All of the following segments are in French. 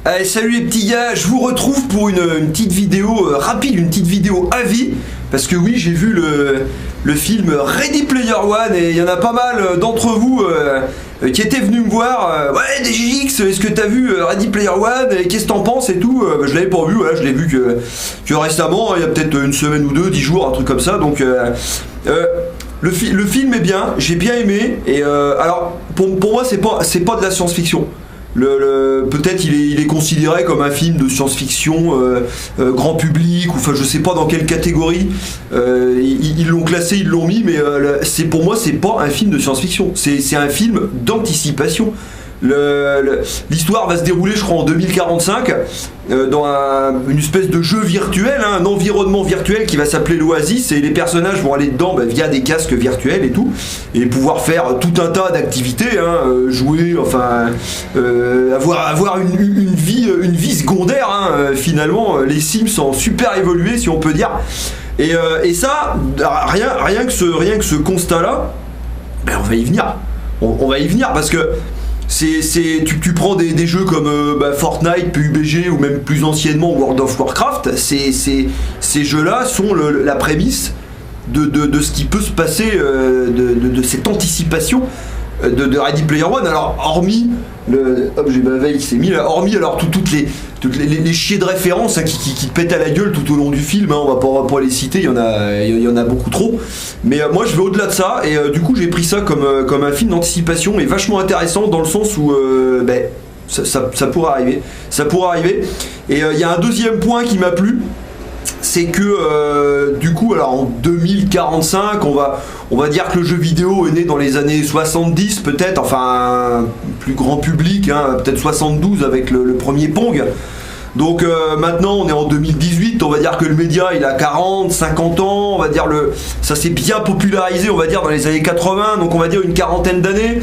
Allez, salut les petits gars, je vous retrouve pour une petite vidéo rapide, une petite vidéo avis. Parce que oui, j'ai vu le film Ready Player One et il y en a pas mal d'entre vous qui étaient venus me voir. Ouais, DJX, est-ce que t'as vu Ready Player One et qu'est-ce que t'en penses et tout. Je l'avais pas vu, voilà, je l'ai vu que récemment, il y a peut-être une semaine ou deux, 10 jours, un truc comme ça. Donc le film est bien, j'ai bien aimé. Et alors, pour moi, c'est pas de la science-fiction. Peut-être il est considéré comme un film de science-fiction grand public, ou enfin je sais pas dans quelle catégorie ils l'ont classé, ils l'ont mis, mais pour moi c'est pas un film de science-fiction, c'est un film d'anticipation. L'histoire va se dérouler, je crois, en 2045 dans une espèce de jeu virtuel, hein, un environnement virtuel qui va s'appeler l'Oasis, et les personnages vont aller dedans via des casques virtuels et tout, et pouvoir faire tout un tas d'activités, hein, jouer, enfin avoir une vie secondaire, hein, finalement. Les Sims sont super évolués, si on peut dire, et ça, rien que ce constat là, on va y venir, on va y venir, parce que tu prends des jeux comme Fortnite, PUBG, ou même plus anciennement World of Warcraft. Ces jeux-là sont la prémisse de ce qui peut se passer, de cette anticipation de Ready Player One. Alors hormis j'ai ma veille qui s'est mis là, hormis alors toutes les chiers de référence, hein, qui te pètent à la gueule tout au long du film, hein, on va pas les citer, il y en a beaucoup trop, mais moi je vais au-delà de ça, et du coup j'ai pris ça comme un film d'anticipation, et vachement intéressant dans le sens où ça pourrait arriver, et il y a un deuxième point qui m'a plu. C'est que du coup, alors en 2045, on va dire que le jeu vidéo est né dans les années 70 peut-être, enfin plus grand public, hein, peut-être 72 avec le premier Pong. Donc maintenant on est en 2018, on va dire que le média il a 40, 50 ans, on va dire ça s'est bien popularisé, on va dire dans les années 80, donc on va dire une quarantaine d'années.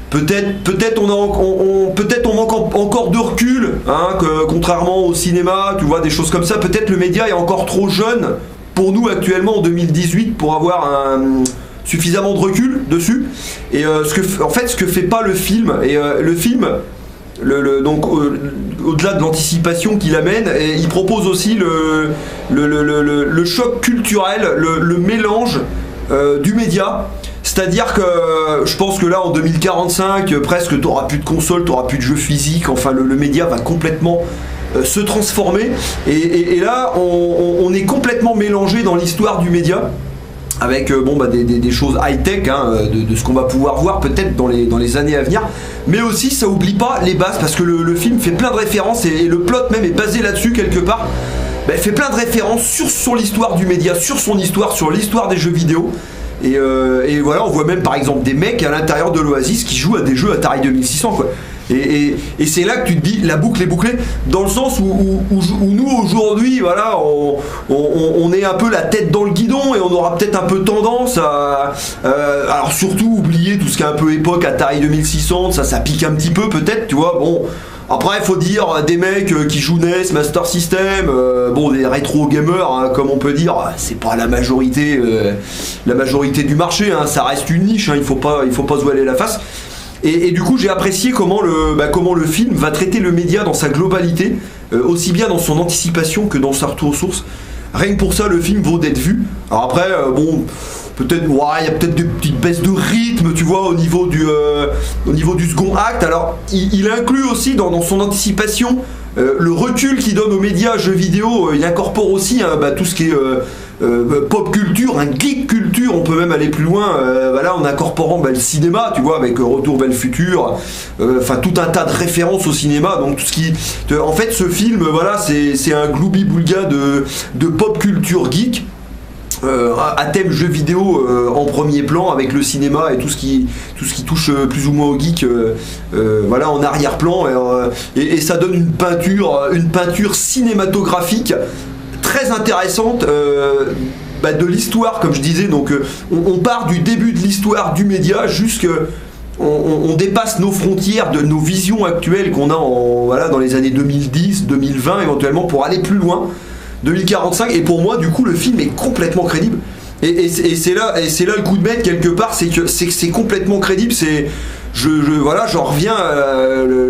Peut-être on manque encore de recul, hein, contrairement au cinéma, tu vois, des choses comme ça. Peut-être le média est encore trop jeune pour nous actuellement en 2018 pour avoir suffisamment de recul dessus. Et ce que fait pas le film, et le film, donc au-delà de l'anticipation qu'il amène, et il propose aussi le choc culturel, le mélange du média. C'est-à-dire que je pense que là en 2045, presque t'auras plus de console, t'auras plus de jeux physiques, enfin le média va complètement se transformer, et là on est complètement mélangé dans l'histoire du média, avec des choses high-tech, hein, de ce qu'on va pouvoir voir peut-être dans les années à venir, mais aussi ça oublie pas les bases, parce que le film fait plein de références, et le plot même est basé là-dessus quelque part. Fait plein de références sur l'histoire du média, sur son histoire, sur l'histoire des jeux vidéo. Et voilà, on voit même par exemple des mecs à l'intérieur de l'Oasis qui jouent à des jeux Atari 2600, quoi. Et c'est là que tu te dis, la boucle est bouclée, dans le sens où nous aujourd'hui, voilà, on est un peu la tête dans le guidon, et on aura peut-être un peu tendance à alors surtout oublier tout ce qui est un peu époque Atari 2600, ça pique un petit peu peut-être, tu vois, bon. Après, il faut dire, des mecs qui jouent NES, Master System, des rétro gamers, hein, comme on peut dire, c'est pas la majorité du marché, hein, ça reste une niche, hein, il faut pas se voiler la face. Et du coup, j'ai apprécié comment le film va traiter le média dans sa globalité, aussi bien dans son anticipation que dans sa retour aux sources. Rien que pour ça, le film vaut d'être vu. Alors après, peut-être, il y a peut-être des petites baisses de rythme, tu vois, au niveau du second acte. Alors, il inclut aussi dans son anticipation le recul qu'il donne aux médias, jeux vidéo. Il incorpore aussi tout ce qui est pop culture, geek culture. On peut même aller plus loin, en incorporant le cinéma, tu vois, avec Retour vers le futur. Tout un tas de références au cinéma. Donc tout ce qui, en fait, ce film, c'est un gloubi-boulga de pop culture geek. À thème jeux vidéo en premier plan, avec le cinéma et tout ce qui touche plus ou moins au geek en arrière-plan, et ça donne une peinture cinématographique très intéressante de l'histoire, comme je disais. Donc on part du début de l'histoire du média on dépasse nos frontières, de nos visions actuelles qu'on a dans les années 2010, 2020 éventuellement, pour aller plus loin. 2045, et pour moi du coup le film est complètement crédible, et c'est là le coup de maître quelque part, c'est que c'est complètement crédible. voilà, j'en reviens,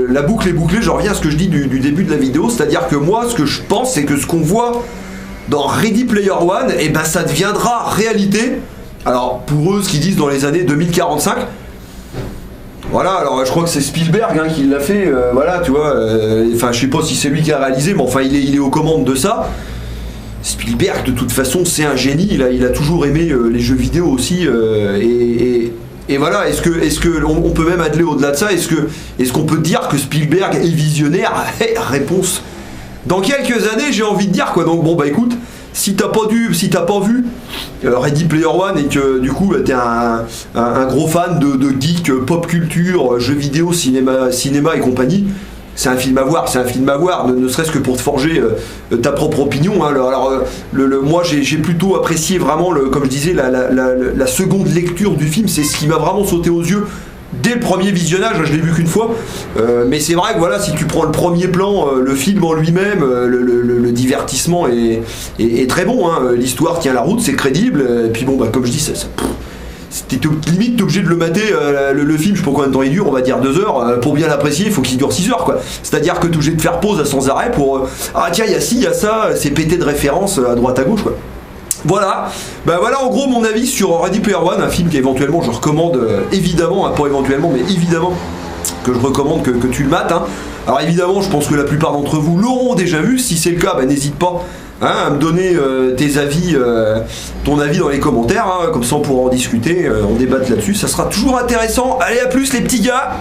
la boucle est bouclée, j'en reviens à ce que je dis du début de la vidéo, c'est-à-dire que moi, ce que je pense, c'est que ce qu'on voit dans Ready Player One, et ben ça deviendra réalité. Alors, pour eux, ce qu'ils disent dans les années 2045, voilà, alors je crois que c'est Spielberg qui l'a fait, voilà, tu vois, enfin, je sais pas si c'est lui qui a réalisé, mais enfin, il est aux commandes de ça. Spielberg, de toute façon, c'est un génie, il a toujours aimé les jeux vidéo aussi, et voilà, est-ce que on peut même aller au-delà de ça? Est-ce qu'on peut dire que Spielberg est visionnaire? Réponse. Dans quelques années, j'ai envie de dire quoi. Donc bon bah écoute, si t'as pas vu Ready Player One et que du coup t'es un gros fan de geek, pop culture, jeux vidéo, cinéma et compagnie, c'est un film à voir, ne serait-ce que pour te forger ta propre opinion. Alors, moi j'ai plutôt apprécié vraiment, comme je disais, la seconde lecture du film, c'est ce qui m'a vraiment sauté aux yeux dès le premier visionnage, je l'ai vu qu'une fois, mais c'est vrai que voilà, si tu prends le premier plan, le film en lui-même, le divertissement est très bon, l'histoire tient la route, c'est crédible, et puis bon bah comme je dis, limite t'es obligé de le mater, le film, je sais pas combien de temps il dure, on va dire 2 heures, pour bien l'apprécier il faut qu'il dure 6 heures quoi, c'est-à-dire que t'es obligé de faire pause à sans arrêt pour ah tiens il y a ci, il y a ça, c'est pété de références à droite à gauche quoi. Voilà, bah voilà en gros mon avis sur Ready Player One, un film qu'éventuellement je recommande, évidemment, pas éventuellement mais évidemment que je recommande que tu le mates. Alors évidemment je pense que la plupart d'entre vous l'auront déjà vu, si c'est le cas bah, n'hésite pas à me donner tes avis, ton avis dans les commentaires, comme ça on pourra en discuter, on débatte là-dessus, ça sera toujours intéressant. Allez à plus les petits gars.